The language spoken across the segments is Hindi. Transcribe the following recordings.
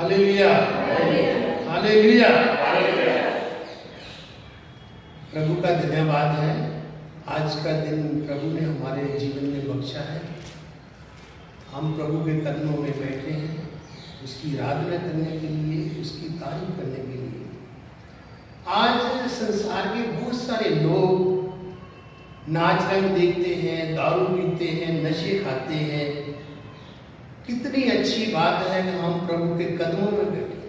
Hallelujah, hallelujah. प्रभु का धन्यवाद है। आज का दिन प्रभु ने हमारे जीवन में बख्शा है। हम प्रभु के कदमों में बैठे हैं, उसकी आराधना करने के लिए, उसकी तारीफ करने के लिए। आज संसार के बहुत सारे लोग नाच रंग देखते हैं, दारू पीते हैं, नशे खाते हैं। कितनी अच्छी बात है कि हम प्रभु के कदमों में बैठे,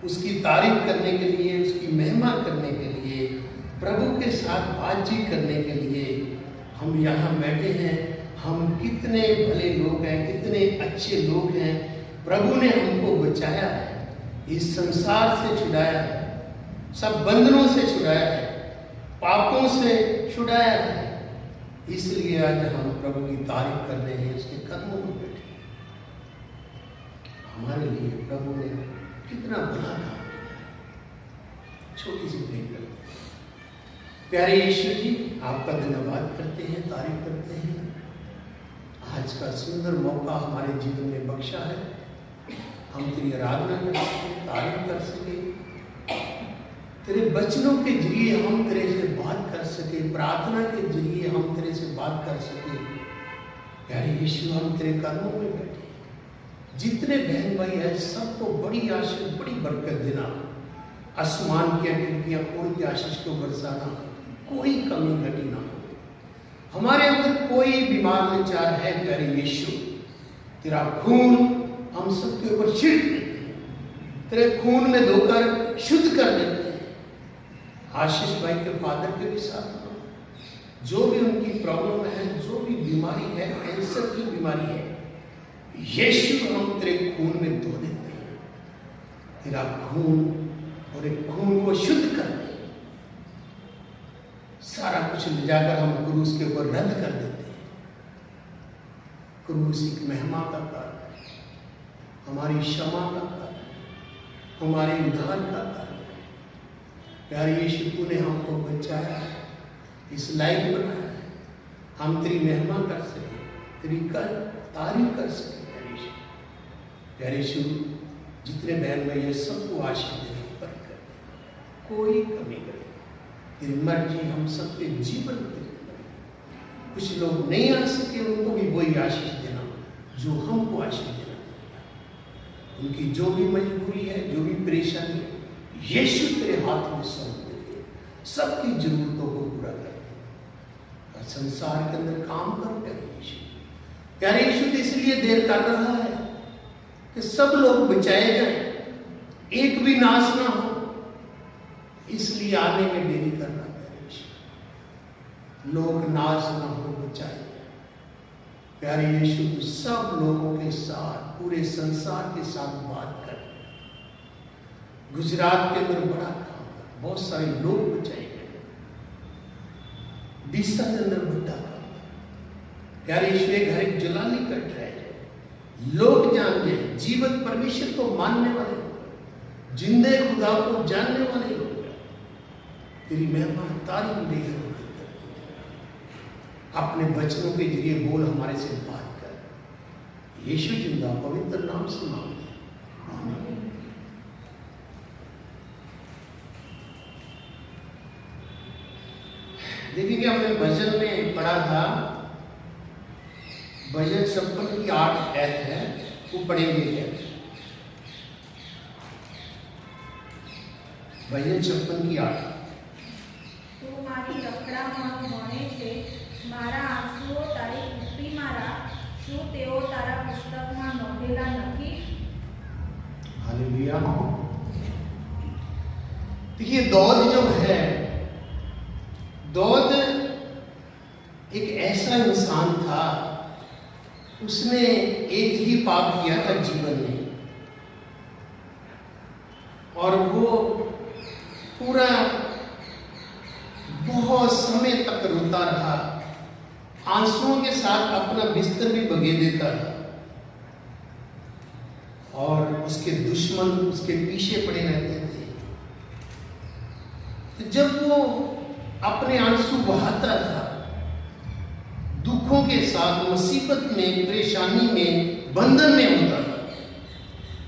उसकी तारीफ करने के लिए, उसकी महिमा करने के लिए, प्रभु के साथ बातचीत करने के लिए हम यहाँ बैठे हैं। हम कितने भले लोग हैं, कितने अच्छे लोग हैं। प्रभु ने हमको बचाया है, इस संसार से छुड़ाया है, सब बंधनों से छुड़ाया है, पापों से छुड़ाया है। इसलिए आज हम प्रभु की तारीफ कर रहे हैं, उसके कदमों में बैठे। हमारे लिए प्रभु ने कितना बड़ा काम किया। छोटी सी प्रेम करते हैं। प्यारे यीशु जी, आपका धन्यवाद करते हैं, तारीफ करते हैं। आज का सुंदर मौका हमारे जीवन में बख्शा है। हम तेरी आराधना कर सके, तारीफ कर सके, तेरे वचनों के जरिए हम तेरे से बात कर सके, प्रार्थना के जरिए हम तेरे से बात कर सके। प्यारे यीशु, हम तेरे कदमों में बैठे। जितने बहन भाई हैं सबको बड़ी आशीष, बड़ी बरकत देना। आसमान की खिड़कियां खोल के आशीष को बरसाना, कोई कमी घटी ना हो। हमारे अंदर कोई बीमार लाचार है, प्यारे यीशु, तेरा खून हम सबके ऊपर छिड़क देते हैं, तेरे खून में धोकर शुद्ध कर देते हैं। आशीष भाई के फादर के भी साथ जो भी उनकी प्रॉब्लम है, जो भी बीमारी है, कैंसर की बीमारी है, यीशु हम तेरे खून में धो देते हैं। तेरा खून और एक खून को शुद्ध कर दे। सारा कुछ ले जाकर हम क्रूस के ऊपर रद्द कर देते हैं। क्रूस एक महिमा का कारण है, हमारी क्षमा का कारण है, हमारे उद्धार का कारण है। प्यारे यीशु, तूने हमको बचाया है, इस लायक बनाया है, हम तेरी महिमा कर सके, तेरी तारीफ कर सके। प्यारे यीशु, जितने बहन भाई है सबको आशीष देना, बरकत देना, कोई कमी करे। तेरी मर्जी हम सबके जीवन में। कुछ लोग नहीं आ सके, उनको भी वही आशीष देना जो हमको आशीष देना। उनकी जो भी मजबूरी है, जो भी परेशानी है, यीशु तेरे हाथ में सौंप देते हैं। सबकी जरूरतों को पूरा कर दे और संसार के अंदर काम करो। प्यारे यीशु, प्यारे यीशु, इसलिए देर कर रहा है कि सब लोग बचाए जाएं, एक भी नाश ना हो, इसलिए आने में देरी करना प्यारे। लोग नाश ना हो, बचाए। प्यारे यीशु, तू सब लोगों के साथ, पूरे संसार के साथ बात कर। गुजरात के अंदर बड़ा काम कर, बहुत सारे लोग बचाए गए। डीसा के अंदर बड़ा काम कर। प्यारे यीशु, घर एक जलाली कट रहा है, लोग जान गए, जीवित परमेश्वर को मानने वाले लोग, जिंदे खुदा को जानने वाले लोग तेरी महिमा तारीफ लेकर अपने वचनों के जरिए बोल, हमारे से बात कर। यीशु जिंदा पवित्र नाम से मांगते हैं, आमीन। देखिए, हमने भजन में पढ़ा था, भजन 56 की 8 आयत है, वो पढ़ेंगे क्या? भजन 56 की 8। તું મારી રખડામાં ગણે છે, મારા આંસુઓ તારી કૃપીમાં રાખ, શું તેઓ તારા પુસ્તકમાં નોંધેલા નથી? हालेलुया। देखिए, दाऊद जो है, दाऊद एक ऐसा इंसान था, उसने एक ही पाप किया था जीवन में, और वो पूरा बहुत समय तक रोता रहा, आंसुओं के साथ अपना बिस्तर भी बगे देता था, और उसके दुश्मन उसके पीछे पड़े रहते थे। तो जब वो अपने आंसू बहाता था, दुखों के साथ, मुसीबत में, परेशानी में, बंधन में होता था,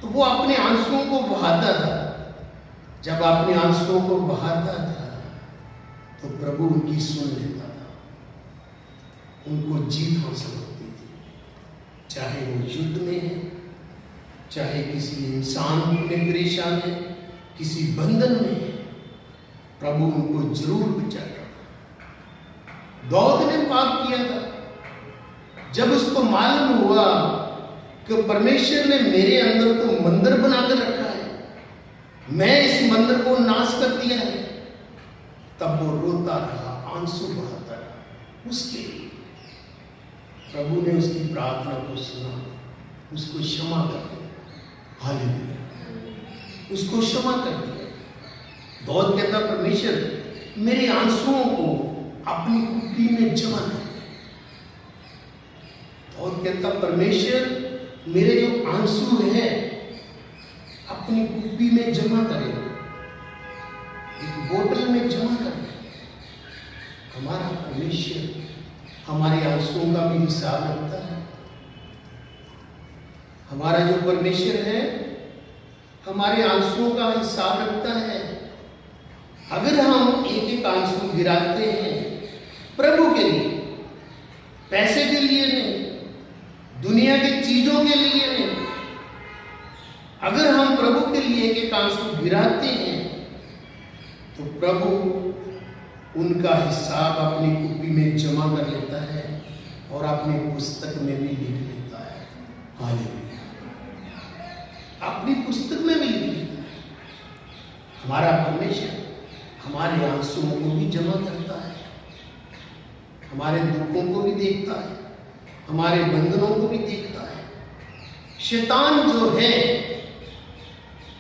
तो वो अपने आंसुओं को बहाता था। जब अपने आंसुओं को बहाता था तो प्रभु उनकी सुन लेता था, उनको जीत हासिल होती थी। चाहे वो युद्ध में है, चाहे किसी इंसान में परेशान है, किसी बंधन में है, प्रभु उनको जरूर बचाता था। दाऊद ने पाप किया था। जब उसको मालूम हुआ कि परमेश्वर ने मेरे अंदर तो मंदिर बनाकर रखा है, मैं इस मंदिर को नाश कर दिया है, तब वो रोता रहा, आंसू बहाता रहा। उसके लिए प्रभु ने उसकी प्रार्थना को सुना, उसको क्षमा कर दिया। हालेलुया, उसको क्षमा कर दिया। दाऊद कहता, परमेश्वर मेरे आंसुओं को अपनी कुप्पी में जमा कर। दाऊद कहता, परमेश्वर मेरे जो आंसू हैं अपनी कुप्पी में जमा करें, एक बोतल में जमा करें। हमारा परमेश्वर हमारे आंसुओं का भी हिसाब रखता है। हमारा जो परमेश्वर है हमारे आंसुओं का हिसाब रखता है। अगर हम एक एक आंसू गिराते हैं प्रभु के लिए, पैसे के लिए नहीं, दुनिया की चीजों के लिए नहीं, अगर हम प्रभु के लिए एक एक आंसू गिराते हैं तो प्रभु उनका हिसाब अपनी कुप्पी में जमा कर लेता है और अपनी पुस्तक में भी लिख लेता है। हालेलुया, अपनी पुस्तक में भी लिख लेता है। हमारा परमेश्वर हमारे आंसुओं को भी जमा करता है, हमारे दुखों को भी देखता है, हमारे बंधनों को भी देखता है। शैतान जो है,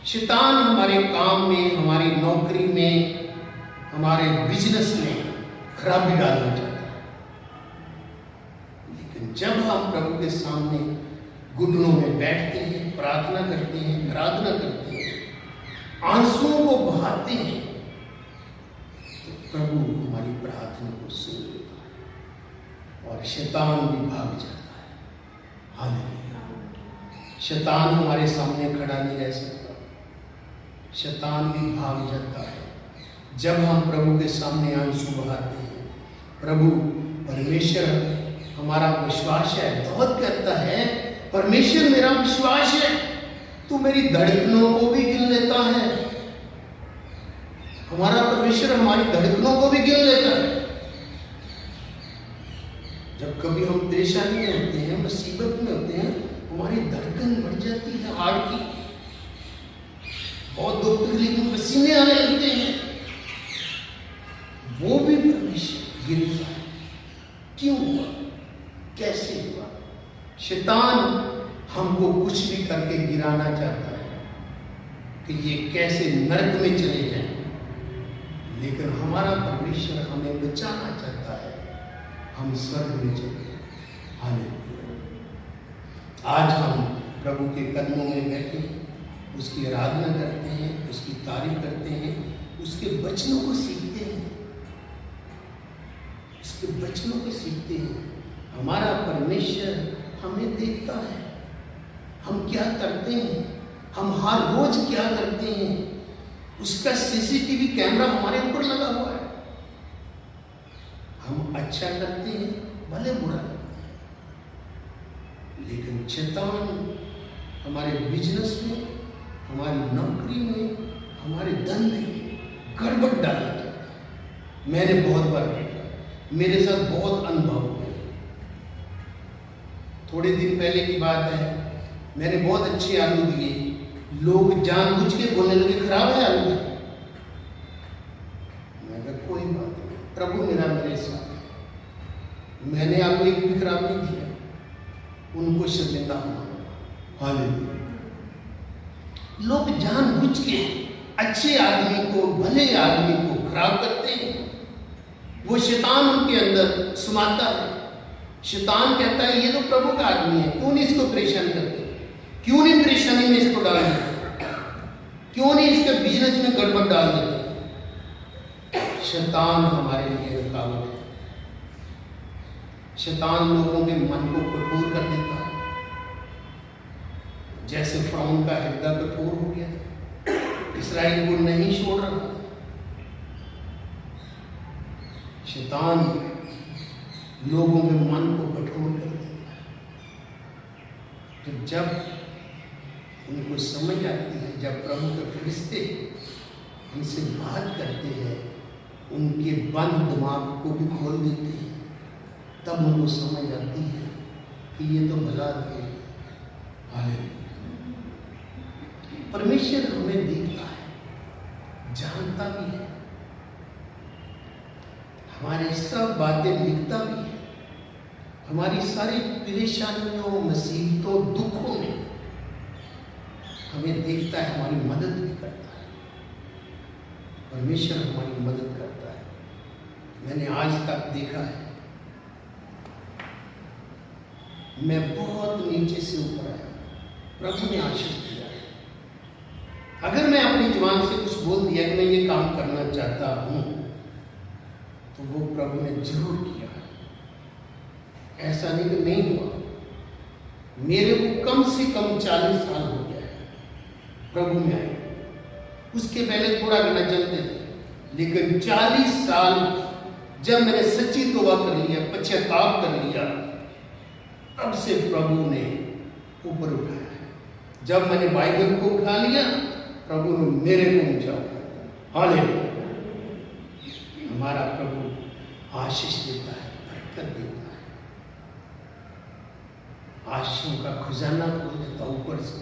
शैतान हमारे काम में, हमारी नौकरी में, हमारे बिजनेस में खराबी डालना चाहता है। लेकिन जब हम प्रभु के सामने घुटनों में बैठते हैं, प्रार्थना करते हैं, आराधना करते हैं, आंसुओं को बहाते हैं, तो प्रभु हमारी प्रार्थना को सुन लेता है और शैतान भी भाग जाता है। हालेलुया, शैतान हमारे सामने खड़ा नहीं रह सकता, शैतान भी भाग जाता है जब हम प्रभु के सामने आंसू बहाते हैं। प्रभु परमेश्वर हमारा विश्वास है। दाऊद कहता है, परमेश्वर मेरा विश्वास है, तू मेरी धड़कनों को भी गिन लेता है। हमारा परमेश्वर हमारी धड़कनों को भी गिन लेता है। जब कभी हम परेशानी में होते हैं, मुसीबत में होते हैं, हमारी धड़कन बढ़ जाती है, हार्ट की बहुत दुख तकलीफ में पसीने आने लगते हैं, वो भी परमेश्वर गिनता है। क्यों हुआ, कैसे हुआ? शैतान हमको कुछ भी करके गिराना चाहता है कि ये कैसे नरक में चले जाएं, लेकिन हमारा परमेश्वर हमें बचाना चाहता है, हम स्वर्ग में चले। हालेलुया, आज हम प्रभु के कदमों में बैठे हैं, उसकी आराधना करते हैं, उसकी तारीफ करते हैं, उसके वचनों को सीखते हैं, उसके वचनों को सीखते हैं। हमारा परमेश्वर हमें देखता है, हम क्या करते हैं, हम हर रोज क्या करते हैं। उसका सीसीटीवी कैमरा हमारे ऊपर लगा हुआ है। हम अच्छा करते हैं, भले बुरा करते हैं, लेकिन शैतान हमारे बिजनेस में, हमारी नौकरी में, हमारे धंधे में गड़बड़ डालना चाहता है। मैंने बहुत बार देखा, मेरे साथ बहुत अनुभव हुए। थोड़े दिन पहले की बात है, मैंने बहुत अच्छे आलू दिए, लोग जानबूझ के बोलने लगे खराब है आलू। मैं कहा कोई बात नहीं, प्रभु मेरे साथ, मैंने आलू एक भी खराब नहीं दिया, उनको शर्मिंदा होना। हालेलुया, लोग जानबूझ के अच्छे आदमी को, भले आदमी को खराब करते हैं। वो शैतान उनके अंदर सुमाता है। शैतान कहता है ये तो प्रभु का आदमी है, क्यों नहीं इसको परेशान करते, क्यों नहीं परेशानी में इसको डाल देते, क्यों नहीं इसके बिजनेस में गड़बड़ डाल देते। शैतान हमारे लिए रुकावट है। शैतान लोगों के मन को कठोर कर देता है। जैसे फ़िरौन का हृदय कठोर हो गया, इस्राएल को नहीं छोड़ रहा। शैतान लोगों के मन को कठोर कर देता है। तो जब उनको समझ आती है, जब प्रभु के फरिश्ते उनसे बात करते हैं, उनके बंद दिमाग को भी खोल देते हैं, तब उनको समझ आती है कि ये तो भला है। हालेलुया। परमेश्वर हमें देखता है, जानता भी है, हमारी सब बातें लिखता भी है, हमारी सारी परेशानियों, मुसीबतों, दुखों में हमें देखता है, हमारी मदद भी करता है। परमेश्वर हमारी मदद करता है। मैंने आज तक देखा है, मैं बहुत नीचे से ऊपर आया, प्रभु ने आशीष दिया है। अगर मैं अपनी जुबान से कुछ बोल दिया कि मैं ये काम करना चाहता हूं, तो वो प्रभु ने जरूर किया। ऐसा नहीं कि नहीं हुआ। मेरे को कम से कम 40 साल हो गया है प्रभु में आए। उसके पहले थोड़ा गना चलते थे, लेकिन 40 साल जब मैंने सच्ची तौबा कर लिया, पश्चाताप कर लिया, तब से प्रभु ने ऊपर उठाया है। जब मैंने बाइबल को उठा लिया, प्रभु ने मेरे को ऊंचा उठाया। हालेलुया। हमारा प्रभु आशीष देता है, बरकत देता है, आशीषों का खजाना खोल देता ऊपर से।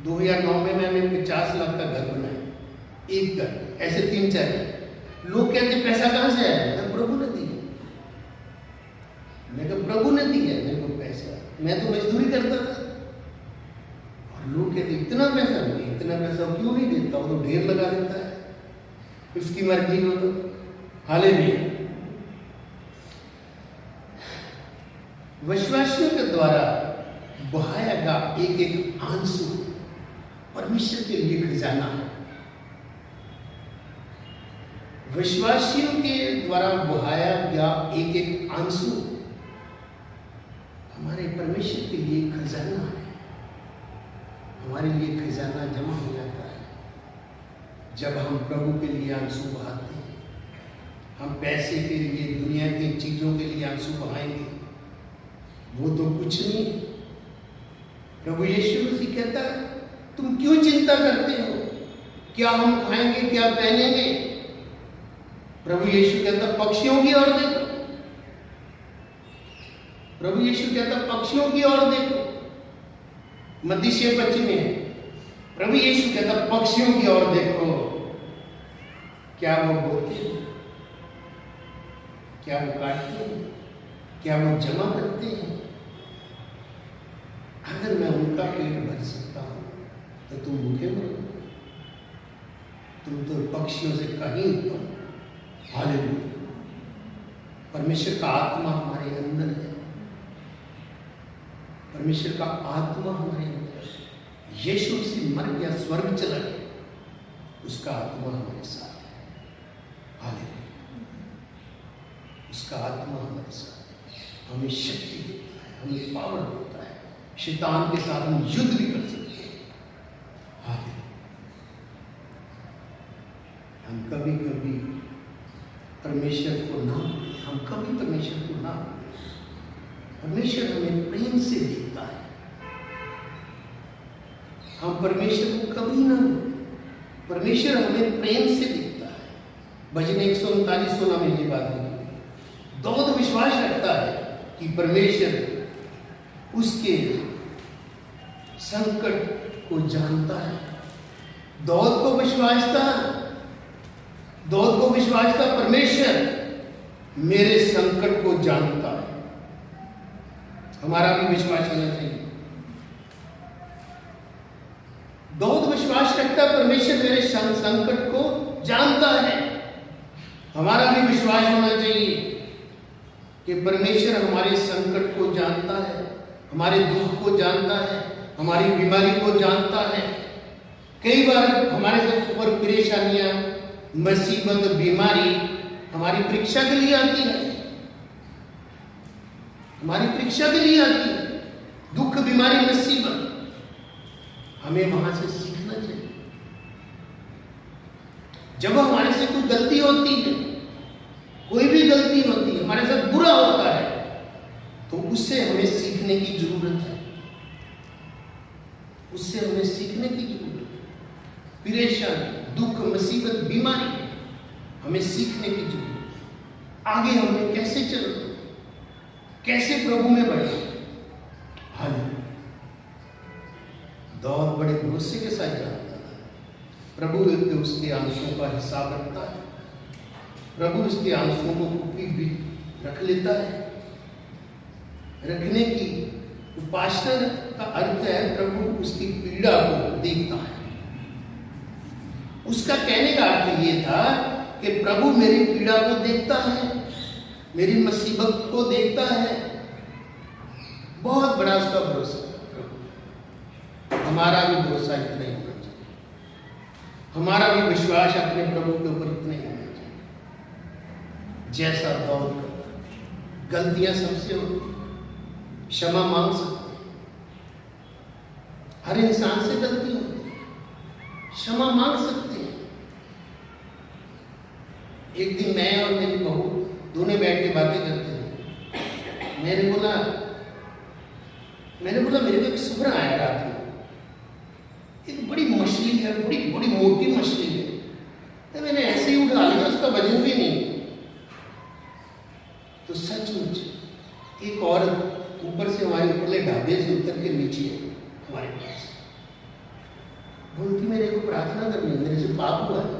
2009 में मैंने 50 लाख का घर बनाया, एक घर, ऐसे 3-4 घर। लोग कहते पैसा कहां से आया? मैं प्रभु ने दिया। मैं कहा प्रभु ने दिया मेरे को पैसा, मैं तो मजदूरी करता था। और लोग कहते इतना पैसा नहीं, इतना पैसा क्यों नहीं देता, वो तो ढेर लगा देता है, उसकी मर्जी हो तो। हालेलुया। विश्वासियों के द्वारा बहाया गया एक एक आंसू परमेश्वर के लिए खजाना है। विश्वासियों के द्वारा बहाया गया एक एक आंसू हमारे परमेश्वर के लिए खजाना है। हमारे लिए खजाना जमा हो जाता है जब हम प्रभु के लिए आंसू बहाते हैं। हम पैसे के लिए, दुनिया की चीजों के लिए आंसू बहाएंगे, वो तो कुछ नहीं। प्रभु यीशु मसीह कहता है, तुम क्यों चिंता करते हो, क्या हम खाएंगे, क्या पहनेंगे? प्रभु यीशु कहता पक्षियों की ओर देखो। प्रभु यीशु कहता पक्षियों की ओर देखो। मत्ती 6:25 में है, प्रभु यीशु कहता पक्षियों की ओर देखो। क्या वो बोलते हैं? क्या वो काटते हैं? क्या वो जमा करते हैं? अगर मैं उनका पेट भर सकता हूं तो तुम भूखे मरोगे। तुम तो पक्षियों से कहीं उत्तम। हालेलुया। परमेश्वर का आत्मा हमारे अंदर है। परमेश्वर का आत्मा हमारे अंदर है। यीशु से मर गया, स्वर्ग चला गया, उसका आत्मा हमारे साथ है। हालेलुया। उसका आत्मा हमारे साथ है, हमें शक्ति देता है, हमें पावर देता है, शैतान के साथ हम युद्ध भी कर सकते हैं। हालेलुया। हम कभी कभी परमेश्वर को ना, हम कभी परमेश्वर को ना, परमेश्वर हमें प्रेम से देखता है। हम परमेश्वर को कभी ना, परमेश्वर हमें प्रेम से देखता है। भजन 139 में ये बात लिखी है। दाऊद विश्वास रखता है कि परमेश्वर उसके संकट को जानता है। दाऊद को विश्वास था परमेश्वर मेरे संकट को जानता है। हमारा भी विश्वास होना चाहिए। दाऊद विश्वास रखता है परमेश्वर मेरे संकट को जानता है। हमारा भी विश्वास होना चाहिए कि परमेश्वर हमारे संकट को जानता है, हमारे दुख को जानता है, हमारी बीमारी को जानता है। कई बार हमारे ऊपर परेशानियां, मुसीबत, बीमारी हमारी परीक्षा के लिए आती है, हमारी परीक्षा के लिए आती है। दुख, बीमारी, मुसीबत, हमें वहां से सीखना चाहिए। जब हमारे से कोई गलती होती है, कोई भी गलती होती है, हमारे साथ बुरा होता है, तो उससे हमें सीखने की जरूरत है। उससे हमें सीखने की जरूरत है। परेशानी, दुख, मुसीबत, बीमारी, हमें सीखने की जरूरत है। आगे हमें कैसे चलना, कैसे प्रभु में बढ़े। हालेलुया। दाऊद बड़े भरोसे के साथ जानता था प्रभु उसके आंसुओं का हिसाब रखता है। प्रभु उसके आंसुओं को कुप्पी भी रख लेता है। रखने की उपासना का अर्थ है प्रभु उसकी पीड़ा को देखता है। उसका कहने का अर्थ ये था कि प्रभु मेरी पीड़ा को देखता है, मेरी मुसीबत को देखता है। बहुत बड़ा उसका भरोसा। हमारा भी भरोसा इतना ही होना चाहिए, हमारा भी विश्वास अपने प्रभु के ऊपर इतना ही होना चाहिए। जैसा दाऊद करता, गलतियां सबसे होती, क्षमा मांग सकते हैं। हर इंसान से गलती होती है, क्षमा मांग सकते हैं। एक दिन मैं और मेरी बहू दोनों बैठ के बातें करते थे। मैंने बोला मेरे को एक सपना आया रात में। एक बड़ी मछली है, बड़ी बड़ी मोटी मछली है। तो मैंने ऐसे ही उठा लिया, उसका वजन भी नहीं। तो सचमुच एक औरत ऊपर से हमारे ऊपरले ढाबे से उतर के नीचे हमारे पास बोलती, मेरे को प्रार्थना करनी, मेरे से पाप हुआ है।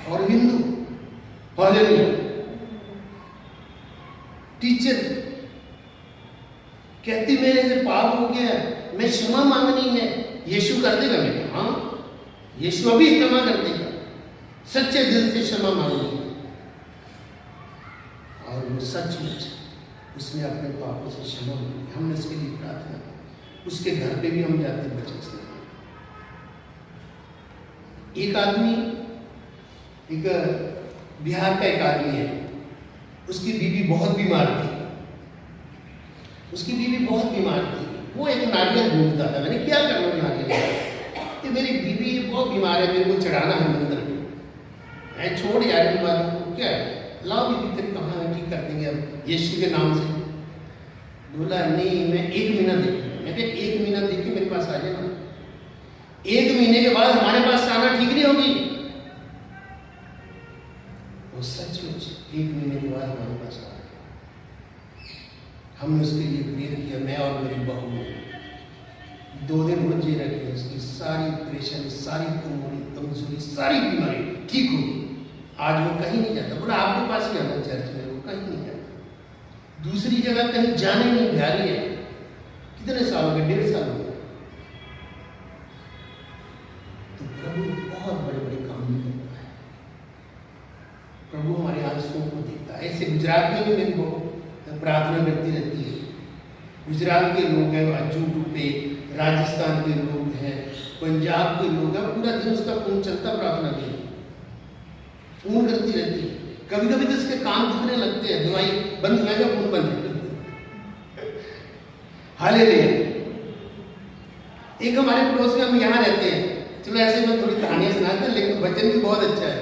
और हिंदू, हालेलुया। टीचर कहती, मेरे से पाप हो गया, मैं क्षमा मांगनी है, यीशु कर देगा। मैंने हाँ, यीशु अभी क्षमा कर देगा। सच्चे दिल से क्षमा मांगनी है। और वो सचमुच उसने अपने पापों से क्षमा मांगी। हमने उसके लिए प्रार्थना की। उसके घर पे भी हम जाते बचन से। एक आदमी, एक बिहार का एक आदमी है, उसकी बीवी बहुत बीमार थी। उसकी बीवी बहुत बीमार थी। वो एक नारियल ढूंढता था। मैंने क्या करना नारियल कि मेरी बीवी बहुत बीमार है, मेरे को चढ़ाना है मंदिर में। मैं छोड़ यार की बात को, क्या है, लाओ बीबी तेरी कहाँ है, ठीक कर देंगे अब यीशु के नाम से। बोला नहीं, मैं 1 महीना देखूंगा। मैं कहा 1 महीना देखी मेरे पास आ जाना। 1 महीने के बाद हमारे पास आना ठीक नहीं होगी। वो सचमुच 1 महीने के बाद हमारे पास आ गया। हमने उसके लिए प्रेयर किया, मैं और मेरी बहू ने 2 दिन रोजे रखे। उसकी सारी परेशानी, सारी कमजोरी, सारी बीमारी ठीक हो गई। आज वो कहीं नहीं जाता। बोला आपके पास ही आना चर्च में। वो कहीं नहीं जाता, दूसरी जगह कहीं जाने नहीं, बिहारी है। कितने साल हो गए? 1.5 साल हो गए। तो प्रभु बहुत बड़े बड़े काम भी करता है। प्रभु हमारे आंसुओं को देखता है। ऐसे गुजरात में भी मेरी बहू प्रार्थना करती रहती है। गुजरात के लोग हैं, अजूटू पे, राजस्थान के लोग हैं, पंजाब के लोग हैं। पूरा दिन उसका फोन चलता प्रार्थना के लिए, फोन करती रहती है। कभी कभी तो इसके कान दुखने लगते हैं, दवाई बंद हो जाएगा, फोन बंद। हालेलुया। एक हमारे पड़ोस में, हम यहाँ रहते हैं, चलो ऐसे मैं थोड़ी कहानियां सुनाते हैं, लेकिन वचन भी बहुत अच्छा है।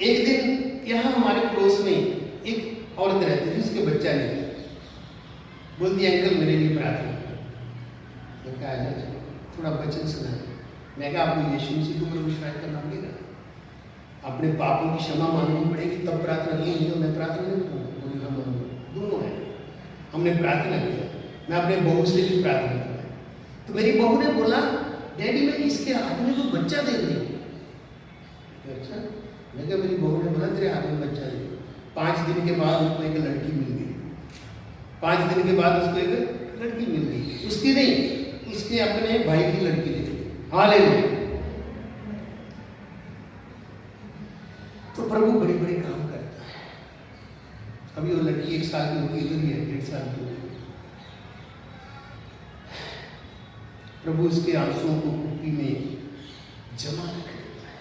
एक दिन यहाँ हमारे पड़ोस में एक औरत रहती थी, उसके बच्चा नहीं। बोलती अंकल मेरे लिए प्रार्थना करो। मैं कहा चलो थोड़ा वचन सुना। मैं कहा आपको यीशु मसीह को विश्वास करना पड़ेगा, अपने पापों की क्षमा मांगनी पड़ेगी, तब प्रार्थना नहीं हो। मैं प्रार्थना नहीं करूँगा, दोनों है। हमने प्रार्थना किया। मैं अपने बहू से भी प्रार्थना किया। तो मेरी बहू ने बोला, डैडी मैं इसके आदमी को बच्चा दे दी। अच्छा, मैं क्या, मेरी बहू ने बोला तेरे हाथ में बच्चा दे। 5 दिन के बाद उसको एक लड़की मिल गई। 5 दिन के बाद उसको एक लड़की मिल गई। उसकी नहीं, उसके अपने भाई की लड़की दे दी। हालेलुया। तो प्रभु बड़े बड़े काम करता है। अभी वो लड़की 1 साल की हो गई, इधर ही है 1.5 साल की हो गई। प्रभु उसके आंसुओं को कुप्पी में जमा रख देता है।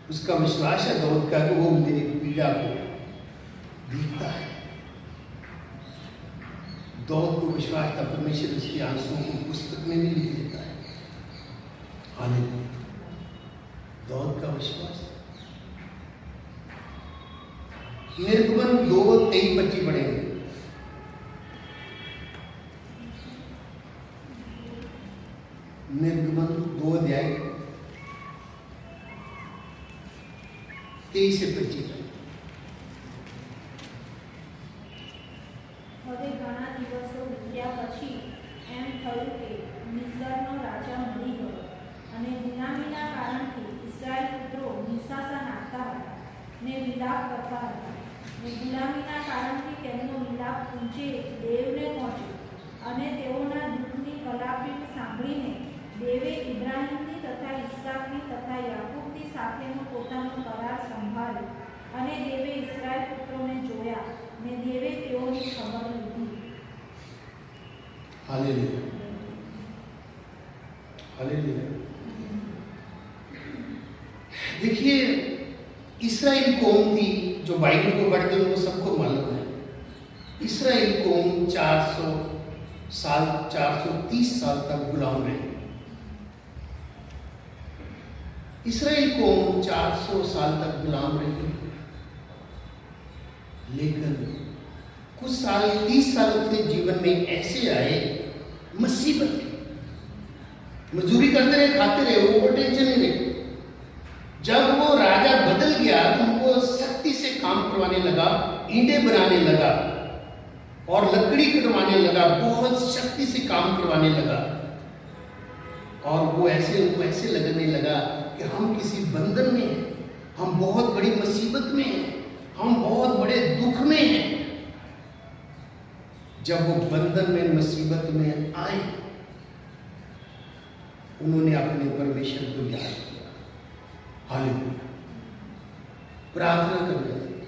उसका विश्वास है दाऊद का कि वो मेरी पीड़ा को देखता है। दाऊद को विश्वास था परमेश्वर उसके आंसुओं को पुस्तक में भी लिख देता है। हालेलुया, दाऊद का विश्वास। निर्गमन 2:23-25 पढ़ेंगे। निर्गमन 2:23-25। હવે ઘણા દિવસો વીત્યા પછી એમ થયું કે મિસ્રનો રાજા મરી ગયો અને ગુલામીના કારણથી ઇસ્રાયેલ પુત્રો નિશાસા નાખતા હતા ને વિલાપ કરતા હતા ને ગુલામીના કારણથી તેમનો વિલાપ ઊંચે દેવને પહોંચ્યો અને તેઓના દુઃખની કલાપીટ સાંભળીને દેવે ઇબ્રાહીમની તથા ઈસાકની તથા યાકૂબની સાથેનો પોતાનો કરાર સંભાળ્યો અને દેવે ઇસ્રાયેલ પુત્રોને જોયા ને દેવે તેઓની ખબર લીધી। Hallelujah, hallelujah. देखिए, इस्राएल कौम थी, जो बाइबल को पढ़ते हैं उनको सबको मालूम है। इस्राएल कौम 430 साल तक गुलाम रहे। इस्राएल कौम 400 साल तक गुलाम रही, लेकिन कुछ साल 30 साल के जीवन में ऐसे आए मुसीबत, मजदूरी करते रहे, खाते रहे, वो टेंशन नहीं रहे। जब वो राजा बदल गया तो उनको सख्ती से काम करवाने लगा, ईंटें बनाने लगा और लकड़ी कटवाने लगा, बहुत शक्ति से काम करवाने लगा। और वो उनको ऐसे लगने लगा कि हम किसी बंधन में हैं, हम बहुत बड़ी मुसीबत में हैं, हम बहुत बड़े दुख में हैं। जब वो बंधन में मुसीबत में आए, उन्होंने अपने परमेश्वर को याद किया। हालेलुया, प्रार्थना करने लगे,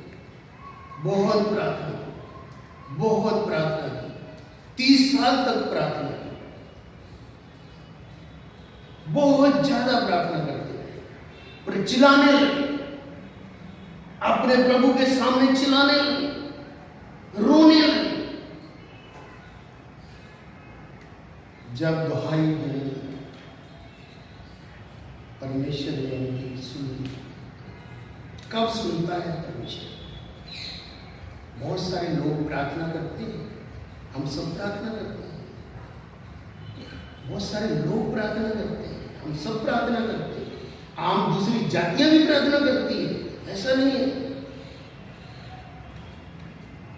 बहुत प्रार्थना की, 30 साल तक प्रार्थना की, बहुत ज्यादा प्रार्थना करते रहे, और चिल्लाने लगे, अपने प्रभु के सामने चिल्लाने लगे, रोने लगे। जब दुहाई देने लगे, परमेश्वर ने उनकी सुनी। कब सुनता है परमेश्वर? बहुत सारे लोग प्रार्थना करते हैं, हम सब प्रार्थना करते हैं। बहुत सारे लोग प्रार्थना करते हैं, हम सब प्रार्थना करते हैं। आम दूसरी जातियां भी प्रार्थना करती है, ऐसा नहीं है।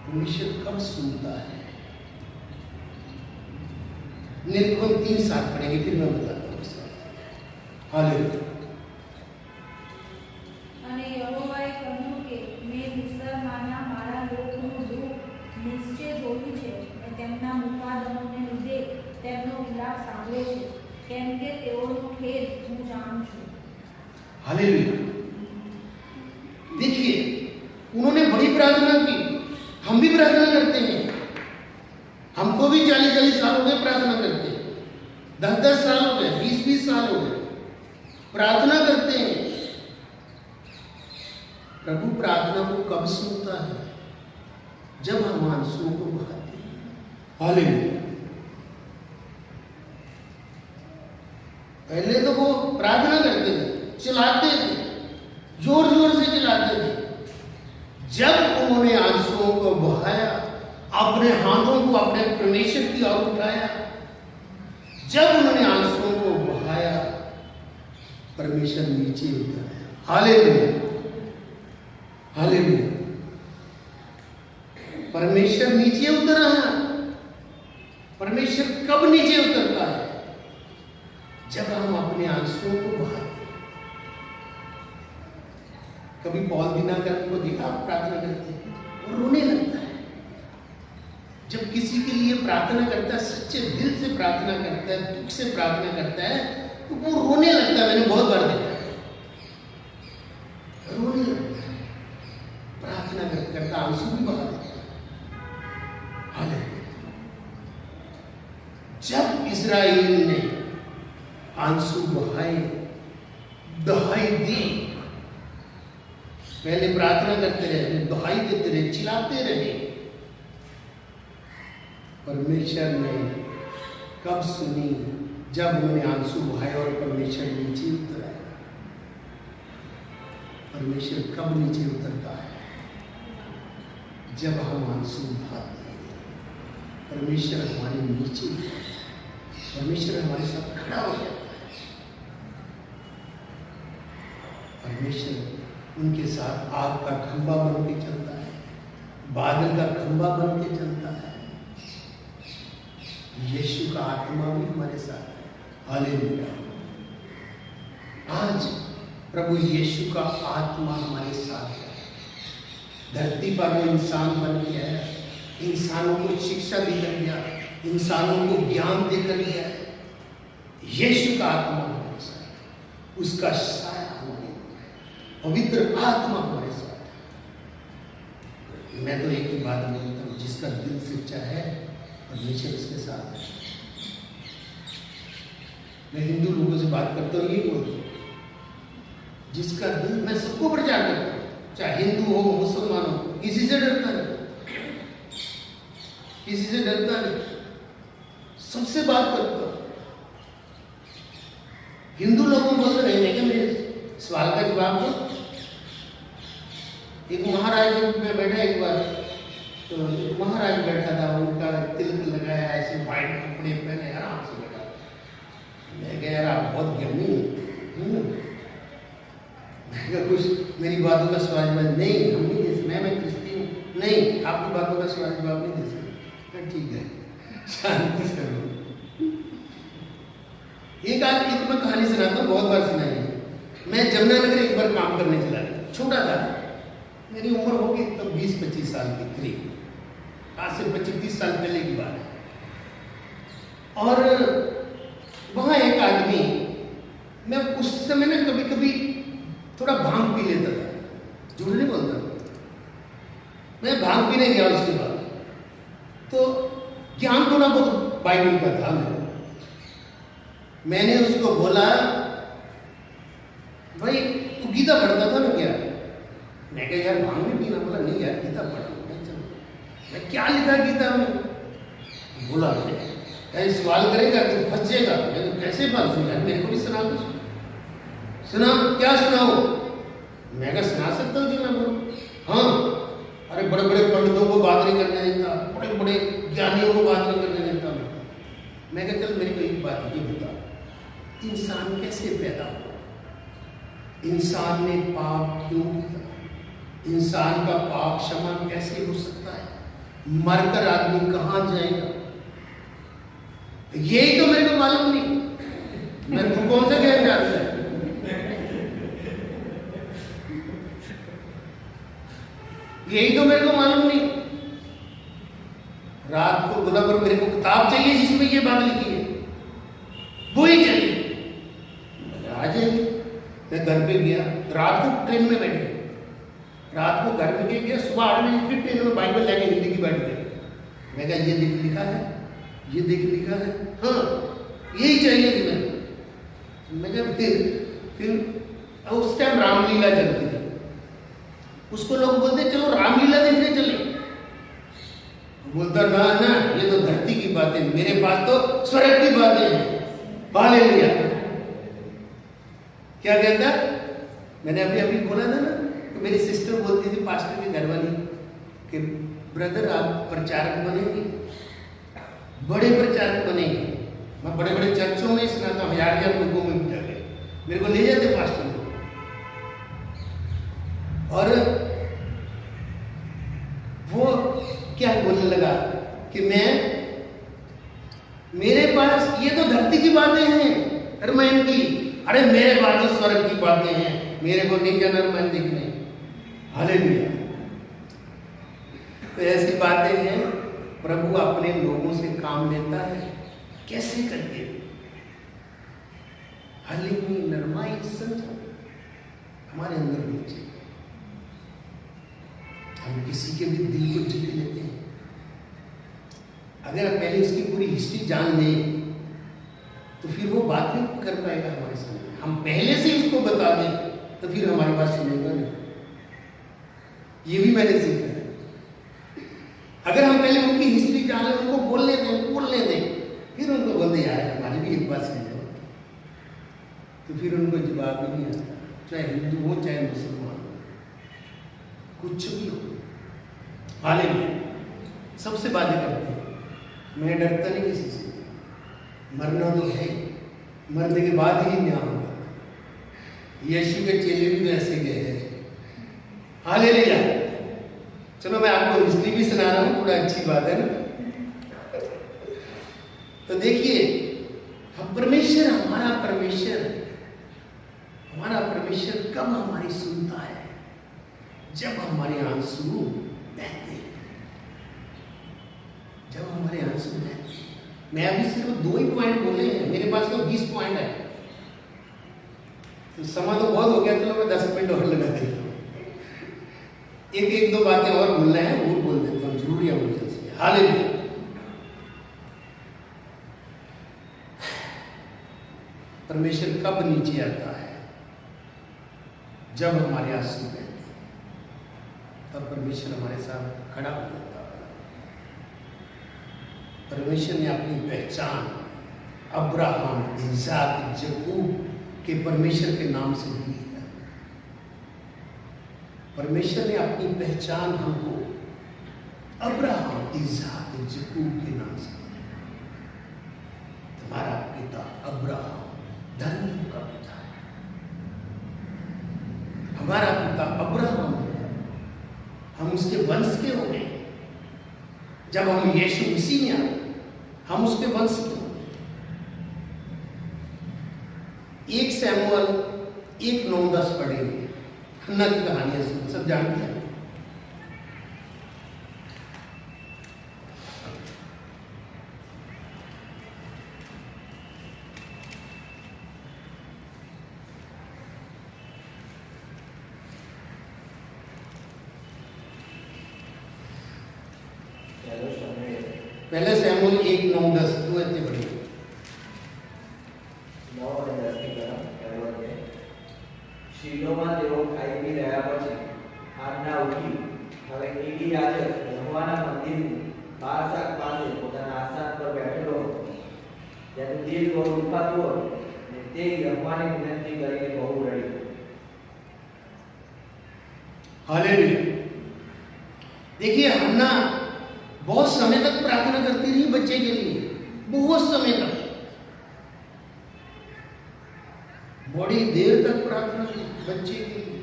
परमेश्वर कब सुनता है? निर्गमन 3:7 पढ़ेंगे, फिर मैं बताता हूँ। हालेलुया। અને યહોવાએ કહ્યું કે મેં મિસ્રમાંના મારા લોકોનું દુઃખ નિશ્ચય જોયું છે અને તેમના મુકાદમોને લીધે તેમનો વિલાપ સાંભળ્યો છે, કેમ કે તેઓનો ખેદ હું જાણું છું। हालेलुया। देखिए, उन्होंने बड़ी प्रार्थना की, हम भी प्रार्थना करते हैं। हमको भी 40-40 साल हो गए प्रार्थना करते हैं, 10-10 साल हो गए, 20-20 साल हो गए, प्रार्थना करते हैं। प्रभु प्रार्थना को कब सुनता है? जब हम आंसुओं को बहाते हैं। हालेलुया। पहले तो वो प्रार्थना करते थे, चिल्लाते थे, जोर जोर से चिल्लाते थे। जब उन्होंने आंसुओं को बहाया, अपने हाथों को अपने परमेश्वर की ओर उठाया, जब उन्होंने आंसुओं को बहाया, परमेश्वर नीचे उतर आया। Hallelujah, hallelujah. परमेश्वर नीचे उतर आया। परमेश्वर कब नीचे उतरता है? जब हम अपने आंसुओं को बहाते। कभी पौल दिनाकर को देखा, आप प्रार्थना करते हैं, वो रोने लगता है। जब किसी के लिए प्रार्थना करता है, सच्चे दिल से प्रार्थना करता है, दुख से प्रार्थना करता है, तो वो रोने लगता है। मैंने बहुत बार देखा है, रोने लगता है, प्रार्थना करता आंसू भी बहा देता है। हालेलुया। जब इस्राएल ने आंसू बहाए, दुहाई दी, पहले प्रार्थना करते रहे, दुहाई देते रहे, चिल्लाते रहे, परमेश्वर ने कब सुनी? जब उन्होंने आंसू बहाए और परमेश्वर नीचे उतर आया। परमेश्वर कब नीचे उतरता है? जब हम आंसू बहाते हैं। परमेश्वर हमारे नीचे उतरता है। परमेश्वर हमारे साथ खड़ा हो जाता है। परमेश्वर उनके साथ आग का खंभा बन के चलता है, बादल का खंभा बन के चलता है। यीशु का आत्मा भी हमारे साथ है। हालेलुया। आज प्रभु यीशु का आत्मा हमारे साथ है। धरती पर वो इंसान बन गया है, इंसानों को शिक्षा देकर गया, इंसानों को ज्ञान देकर गया है। यीशु का आत्मा हमारे साथ है, उसका साया हमारे, पवित्र आत्मा हमारे साथ है। मैं तो एक ही बात बोलता हूँ, जिसका दिल सच्चा है परमेश्वर उसके साथ है। मैं हिंदू लोगों से बात करता हूँ, ये बोलता हूँ, जिसका दिल, मैं सबको प्रचार करता हूँ, चाहे हिंदू हो मुसलमान हो, किसी से डरता नहीं, किसी से डरता नहीं, सबसे बात करता हूँ। हिंदू लोगों को बोलते रहने के मेरे सवाल का जवाब दो। एक महाराज में बैठा एक बार, तो महाराज बैठा था, उनका तिलक लगाया, ऐसे व्हाइट कपड़े पहने आराम से बैठा। मैं कह यार आप बहुत ज्ञानी हो। मैं कुछ मेरी बातों का सवाल जवाब नहीं, हम नहीं दे सकते, मैं क्रिश्चियन हूँ, नहीं आपकी बातों का सवाल जवाब नहीं दे सकते। ठीक है, शांति से रहो। एक आदमी की मैं कहानी सुनाता हूँ, बहुत बार सुनाई है। मैं जमुनानगर एक बार काम करने चला गया, छोटा था, मेरी उम्र होगी तब 20-25 साल की करीब, आज से 25-30 साल पहले की बात है। और वहाँ एक आदमी, मैं उस समय ना कभी कभी थोड़ा भांग पी लेता था, झूठ नहीं बोलता, मैं भांग पीने गया उसके बाद, तो ज्ञान थोड़ा बहुत बाइबल का था मेरा। मैंने उसको बोला, भाई तू गीता पढ़ता था ना क्या? मैं कहा यार भांग नहीं पीना। बोला नहीं यार गीता पढ़ा। मैं क्या लिखा गीता में? बोला कहीं सवाल करेगा तो फंस जाएगा। मैं तो कैसे फंस जाऊंगा, मेरे को भी सुना कुछ, सुना क्या सुनाओ? मैं क्या सुना सकता हूँ जी? मैं बोलूँ हाँ, अरे बड़े बड़े पंडितों को बात नहीं करने देता, बड़े बड़े ज्ञानियों को बात नहीं करने देता। मैं क्या चल मेरे को एक बात ये बता, इंसान कैसे पैदा हुआ? इंसान ने पाप क्यों किया? इंसान का पाप क्षमा कैसे हो सकता है? मरकर आदमी कहाँ जाएगा? यही तो मेरे को मालूम नहीं। मैं तू कौन सा ज्ञान जानता है? यही तो मेरे को मालूम नहीं। रात को बोला पर मेरे को किताब चाहिए जिसमें ये बात लिखी है, वो ही चाहिए। आ जाएगी। मैं घर पे गया, रात को ट्रेन में बैठ गया, रात को घर में गया, सुबह 8 बजे फिर ट्रेन में बाइबल लेके हिंदी की बैठ गया। मैं कहा ये देख लिखा है, ये देख लिखा है, हाँ यही चाहिए कि मैं कहा फिर उस टाइम रामलीला चलती थी, उसको लोग बोलते चलो रामलीला देखने चले। बोलता ना ना ये तो धरती की बातें, मेरे पास तो स्वर्ग की बातें हैं। हालेलुया। क्या कहता? मैंने अभी अभी बोला था ना, तो मेरी सिस्टर बोलती थी पास्टर की घरवाली कि ब्रदर आप प्रचारक बनेंगे, बड़े प्रचारक बनेंगे। मैं बड़े बड़े चर्चों में सुनाता हूँ, हजार लोगों में भी जाके मेरे को ले जाते पास्टर को। और वो क्या बोलने लगा कि मेरे पास ये तो धरती की बातें हैं रामायण की, अरे मेरे पास तो स्वर्ग की बातें हैं, मेरे को नहीं जाना रामायण देखने। हालेलुया। तो ऐसी बातें हैं, प्रभु अपने लोगों से काम लेता है। कैसे करके? हलीमी, नरमाई, संजम हमारे अंदर होनी चाहिए। हम किसी के भी दिल को जीत लेते हैं। अगर आप पहले उसकी पूरी हिस्ट्री जान लें तो फिर वो बात नहीं कर पाएगा हमारे सामने। हम पहले से उसको बता दें तो फिर हमारी बात सुनेगा नहीं। ये भी मैंने सीखा है। अगर हम पहले उनकी हिस्ट्री डालें, उनको बोलने दें, फिर उनको बोलते यार हमारी भी एक बात सुन लो, तो फिर उनको जवाब ही नहीं आता, चाहे हिंदू हो चाहे मुसलमान हो, कुछ भी हो। हालेलुया। सबसे बातें करते हैं, मैं डरता नहीं किसी से, मरना तो है, मरने के बाद ही न्याय होगा। यीशु के चेले भी वैसे गए हैं। हालेलुया। चलो मैं आपको हिस्ट्री भी सुना रहा हूँ, थोड़ा अच्छी बात है ना। तो देखिए, हम परमेश्वर, हमारा परमेश्वर कब हमारी सुनता है? जब हमारे आंसू बहते हैं, जब हमारे आंसू बहते हैं। मैं अभी सिर्फ 2 ही पॉइंट बोले हैं, मेरे पास तो 20 पॉइंट है, तो समय तो बहुत हो गया। चलो मैं 10 मिनट और लगा देता हूँ, एक दो बातें और बोलना है, वो बोल देता हूँ, जरूरी है मुझे। हालेलुया। परमेश्वर कब नीचे आता है? जब हमारे आंसू बहते हैं, तब परमेश्वर हमारे साथ खड़ा हो जाता है। परमेश्वर ने अपनी पहचान अब्राहम, इसहाक, याकूब के परमेश्वर के नाम से दी है। परमेश्वर ने अपनी पहचान हमको अब्राहम, इसहाक, याकूब के नाम से दी। तुम्हारा पिता अब्राहम धर्मियों का पिता है, हमारा पिता अब्राहम है, हम उसके वंश के हो गए। जब हम यीशु मसीह में आए, हम उसके वंश के हो गए। 1 शमूएल 1:9-10 पढ़ेंगे, हन्ना की कहानी सब जानते हैं। पहले शमूएल 1:9-10 दो इतने पढ़े। 9 અને 10 ની કલમ પહેલો છે શીલોમાં તેઓ ખાઈ પી રહ્યા પછી હારના ઉઠી હવે એલી યાજક યહોવાના મંદિરની બાર શાક પાસે પોતાના આસન પર બેઠેલો હતો. તેનું દિલ બહુ દુખાતું હતું અને તે યહોવાને વિનંતી કરીને બહુ રડ્યો. हालेलुया। देखिए, हन्ना बहुत समय तक प्रार्थना करती रही बच्चे के लिए, बहुत समय तक, बड़ी देर तक प्रार्थना की बच्चे के लिए।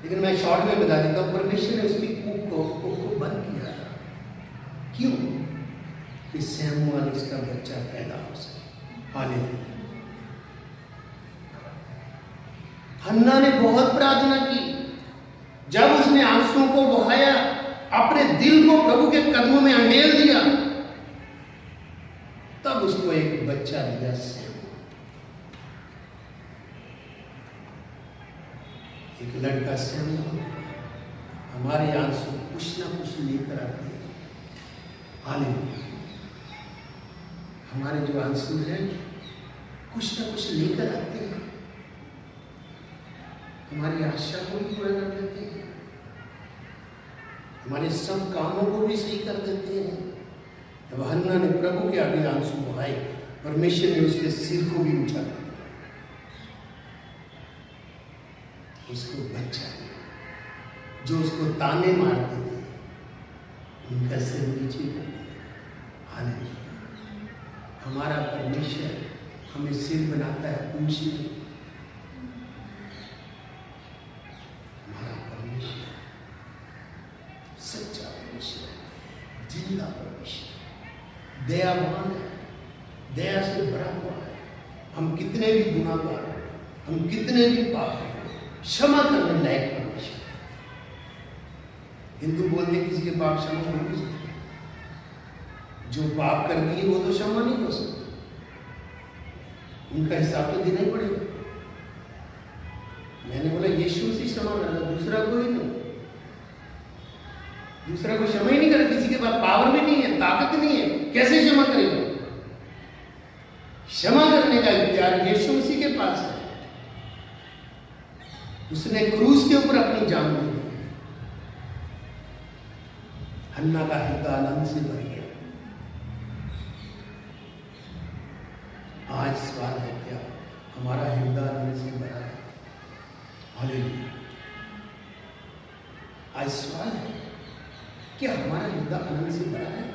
लेकिन मैं शॉर्ट में बता देता हूँ, परमेश्वर ने उसकी कूक को बंद किया था। क्यों? कि शमूएल उसका बच्चा पैदा हो सके। हालेलुया। हन्ना ने बहुत प्रार्थना की। जब उसने आंसुओं को बहाया, अपने दिल को प्रभु के कदमों में अंडेल दिया, तब उसको एक बच्चा दिया शमूएल, एक लड़का शमूएल। हमारे आंसू कुछ ना कुछ लेकर आते हैं। हालेलुया। हमारे जो आंसू हैं कुछ ना कुछ लेकर आते हैं, हमारी आशा को भी पूरा कर देते हैं, हमारे सब कामों को भी सही कर देते हैं। जब हन्ना ने प्रभु के आगे आंसू बहाए, परमेश्वर ने उसके सिर को भी ऊंचा कर दिया, उसको बच्चा दिया। जो उसको ताने मारते थे, उनका सिर नीचे कर दिया। हालेलुया। हमारा परमेश्वर हमें सिर बनाता है पूछने। सच्चा परमेश्वर है, जिंदा परमेश्वर, दयावान है, दया से भरा हुआ है। हम कितने भी गुनाहगार हैं, हम कितने भी पाप हैं, क्षमा करने लायक परमेश्वर है। हिंदू बोलते किसी के पाप क्षमा हो नहीं सकते, जो पाप कर दिए वो तो क्षमा नहीं हो सकते, उनका हिसाब तो देना ही पड़ेगा। मैंने बोला यीशु से क्षमा करना, दूसरा कोई नहीं, दूसरा को क्षमा ही नहीं करे। किसी के पास पावर भी नहीं है, ताकत नहीं है, कैसे क्षमा करेगा? क्षमा करने का इख्तियार यीशु मसीह के पास है। उसने क्रूस के ऊपर अपनी जान दी। हन्ना का हृदय आनंद से भर गया। आज सवाल है, क्या हमारा हृदय आनंद से भरा है? हालेलुया। आज सवाल है, क्या हमारा हृदय आनंद से भरा है?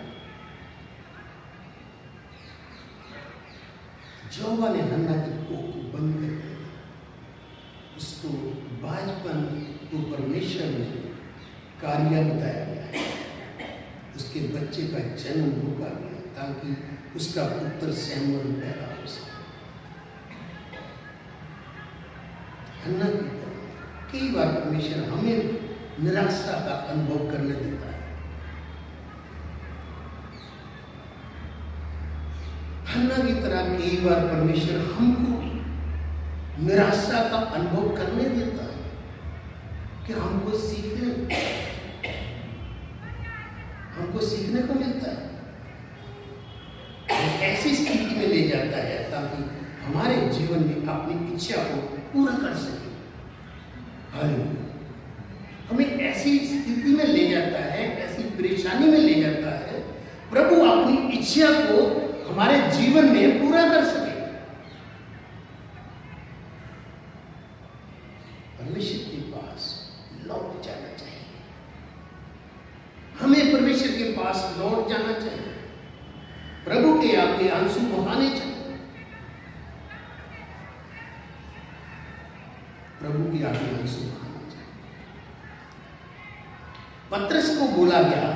यहोवा ने हन्ना की कोख को बंद कर दिया। उसको बाजपन को परमेश्वर ने कार्य बताया गया है। उसके बच्चे का जन्म रोका गया ताकि उसका पुत्र सैमुअल पैदा हो सके। हन्ना की तरह कई बार परमेश्वर हमें निराशा का अनुभव करने देता है। हन्ना की तरह कई बार परमेश्वर हमको निराशा का अनुभव करने देता है कि हमको सीखने को मिलता है। ऐसी स्थिति में ले जाता है ताकि हमारे जीवन में अपनी इच्छा को पूरा कर सके। हालेलुया। हमें ऐसी स्थिति में ले जाता है, ऐसी परेशानी में ले जाता है, प्रभु अपनी इच्छा को हमारे जीवन में पूरा कर सके। परमेश्वर के पास लौट जाना चाहिए। हमें परमेश्वर के पास लौट जाना चाहिए। प्रभु के आगे आंसू बहाने चाहिए। प्रभु के आगे आंसू बहाने चाहिए। पतरस को बोला गया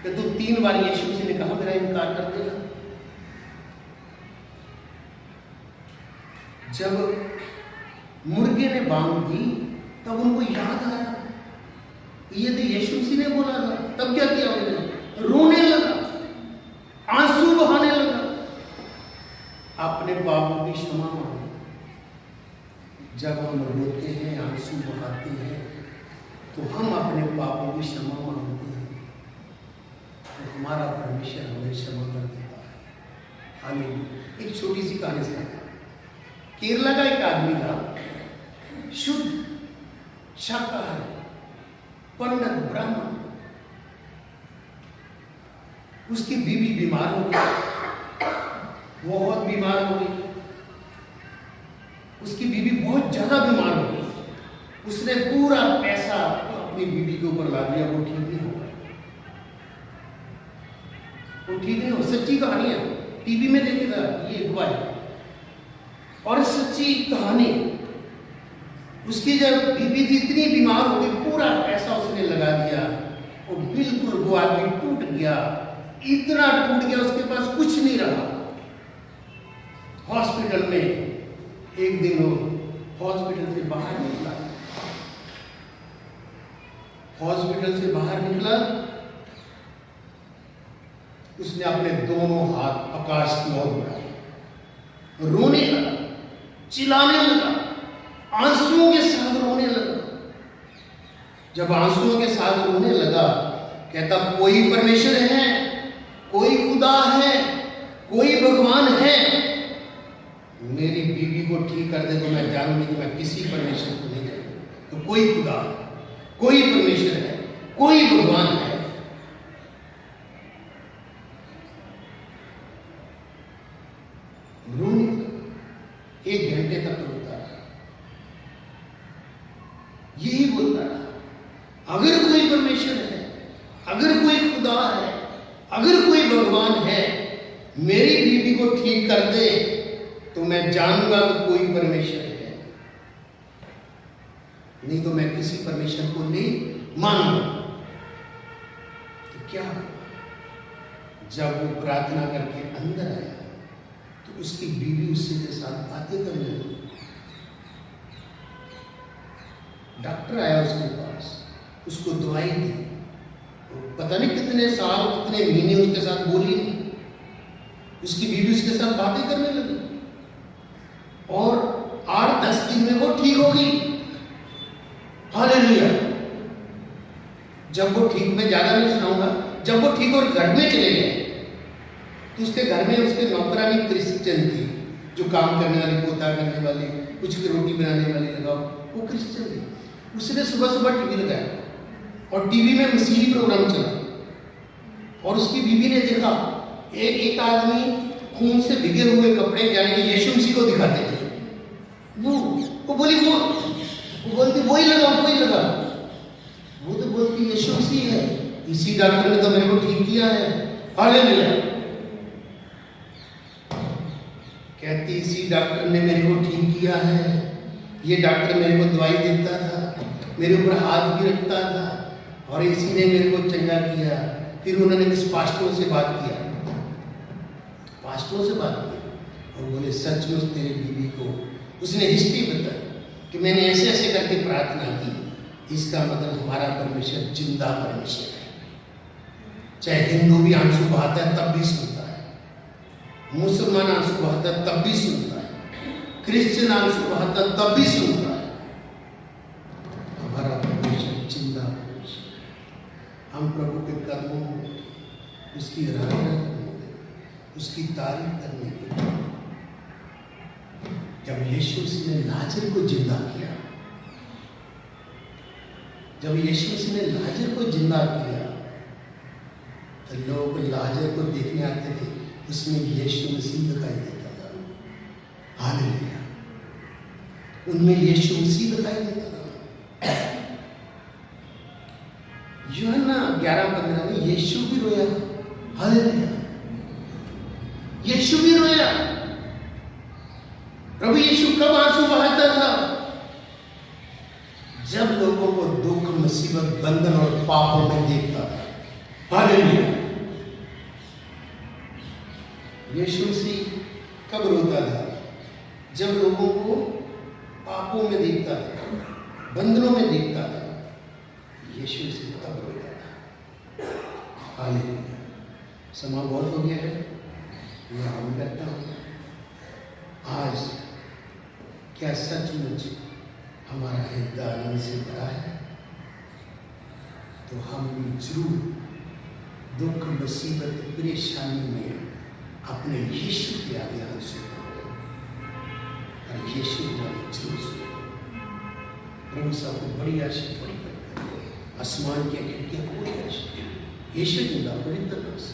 कि तू 3 बार यीशु मसीह ने कहा मेरा इनकार कर देगा। जब मुर्गे ने बांग दी तब उनको याद आया ये तो यीशु मसीह ने बोला था। तब क्या किया उन्होंने? रोने लगा, आंसू बहाने लगा, अपने पापों की क्षमा मांगी। जब हम रोते हैं, आंसू बहाते हैं, तो हम अपने पापों की क्षमा मांगते हैं, तो हमारा परमेश्वर हमें क्षमा कर देता है। हालेलुया। एक छोटी सी कहानी सुनाता हूं। केरला का एक आदमी था, शुद्ध शाकाहारी, पंडित ब्राह्मण। उसकी बीवी बीमार हो गई, बहुत बीमार हो गई। उसकी बीवी बहुत ज्यादा बीमार हो गई। उसने पूरा पैसा अपनी बीवी के ऊपर ला दिया, वो ठीक नहीं हो गई। वो ठीक नहीं हो, सच्ची कहानी है, टीवी में देखेगा ये हुआ है। और सच्ची कहानी, उसकी जब बीबी थी इतनी बीमार हो गई, पूरा पैसा उसने लगा दिया, वो बिल्कुल वो आदमी टूट गया, इतना टूट गया उसके पास कुछ नहीं रहा। हॉस्पिटल में एक दिन वो हॉस्पिटल से बाहर निकला। हॉस्पिटल से बाहर निकला, उसने अपने दोनों हाथ आकाश की ओर बढ़ाए, रोने लगा, चिल्लाने लगा, आंसुओं के साथ रोने लगा। जब आंसुओं के साथ रोने लगा, कहता कोई परमेश्वर है, कोई खुदा है, कोई भगवान है, मेरी बीवी को ठीक कर दे तो मैं जानूंगी कि मैं किसी परमेश्वर को नहीं जानूंगा। तो कोई खुदा, कोई परमेश्वर है, कोई भगवान है। रोने लगा, 1 घंटे तक रोता रहा, यही बोलता रहा, अगर कोई परमेश्वर है, अगर कोई खुदा है, अगर कोई भगवान है, मेरी बीवी को ठीक कर दे तो मैं जानूंगा कि कोई परमेश्वर है, नहीं तो मैं किसी परमेश्वर को नहीं मानूंगा। तो क्या हुआ? जब वो प्रार्थना करके अंदर आया तो उसकी बीवी उससे के साथ बातें करने लगी। डॉक्टर आया उसके पास, उसको दवाई दी, पता नहीं कितने साल कितने महीने उसके साथ बोली नहीं। उसकी बीवी उसके साथ बातें करने लगी और 8-10 दिन में वो ठीक हो गई। हालेलुया। जब वो ठीक, मैं ज्यादा नहीं सुनाऊंगा, जब वो ठीक और घर में चले गए तो उसके घर में उसके नौकरानी क्रिश्चियन थी, जो काम करने वाली, पोता करने वाली, कुछ रोटी बनाने वाली लगाओ, वो क्रिश्चियन थी। उसने सुबह सुबह टीवी लगाया और टीवी में मसीही प्रोग्राम चला और उसकी बीवी ने देखा एक आदमी खून से भिगे हुए कपड़े यानी यीशु मसीह को दिखाते थे। वो बोलती वही लगा। वो तो बोलती यीशु मसीह है, इसी डॉक्टर ने तो मेरे को ठीक किया है। हालेलुया। कहती इसी डॉक्टर ने मेरे को ठीक किया है। ये डॉक्टर मेरे को दवाई देता था, मेरे ऊपर हाथ भी रखता था और इसी ने मेरे को चंगा किया। फिर उन्होंने इस पास्टरों से बात किया और बोले सचमुच तेरे बीवी को, उसने हिस्ट्री बताई कि मैंने ऐसे ऐसे करके प्रार्थना की। इसका मतलब हमारा परमेश्वर जिंदा परमेश्वर है। चाहे हिंदू भी आंसू बहाता है तब भी सुनता है, मुसलमान आंसू बहाता है तब भी सुनता है, क्रिश्चियन आंसू बहाता है तब भी सुनता है। हमारा परमेश्वर जिंदा परमेश्वर है। हम प्रभु के कर्मों में उसकी आराधना करने के, उसकी तारीफ करने के। जब यीशु मसीह ने लाजर को जिंदा किया, तो लोग लाजर को देखने आते थे, उसमें यीशु मसीह दिखाई देता था। हालेलुया। उनमें यीशु मसीह दिखाई देता था। यूहन्ना 11:15 में यीशु भी रोया। हालेलुया। यीशु भी रोया। प्रभु यीशु कब आंसू बहाता था? जब लोगों को दुख, मुसीबत, बंधन और पापों में देखता था। हालेलुया। यीशु मसीह कब रोता था? जब लोगों को पापों में देखता था, बंधनों में देखता था। यीशु मसीह तब रोता था। हालेलुया। समय बहुत हो गया है, मैं आराम करता हूँ। आज क्या सचमुच हमारा हृदय आनंद से भरा है? तो हम जरूर दुख, मुसीबत, परेशानी में अपने यीशु के आगे आंसू और यीशु हमारी जरूर सुने। प्रभु साहब को बड़ी आशीष, बड़ी आसमान की खिड़कियां खोल यीशु जिंदा, बड़ी तरह से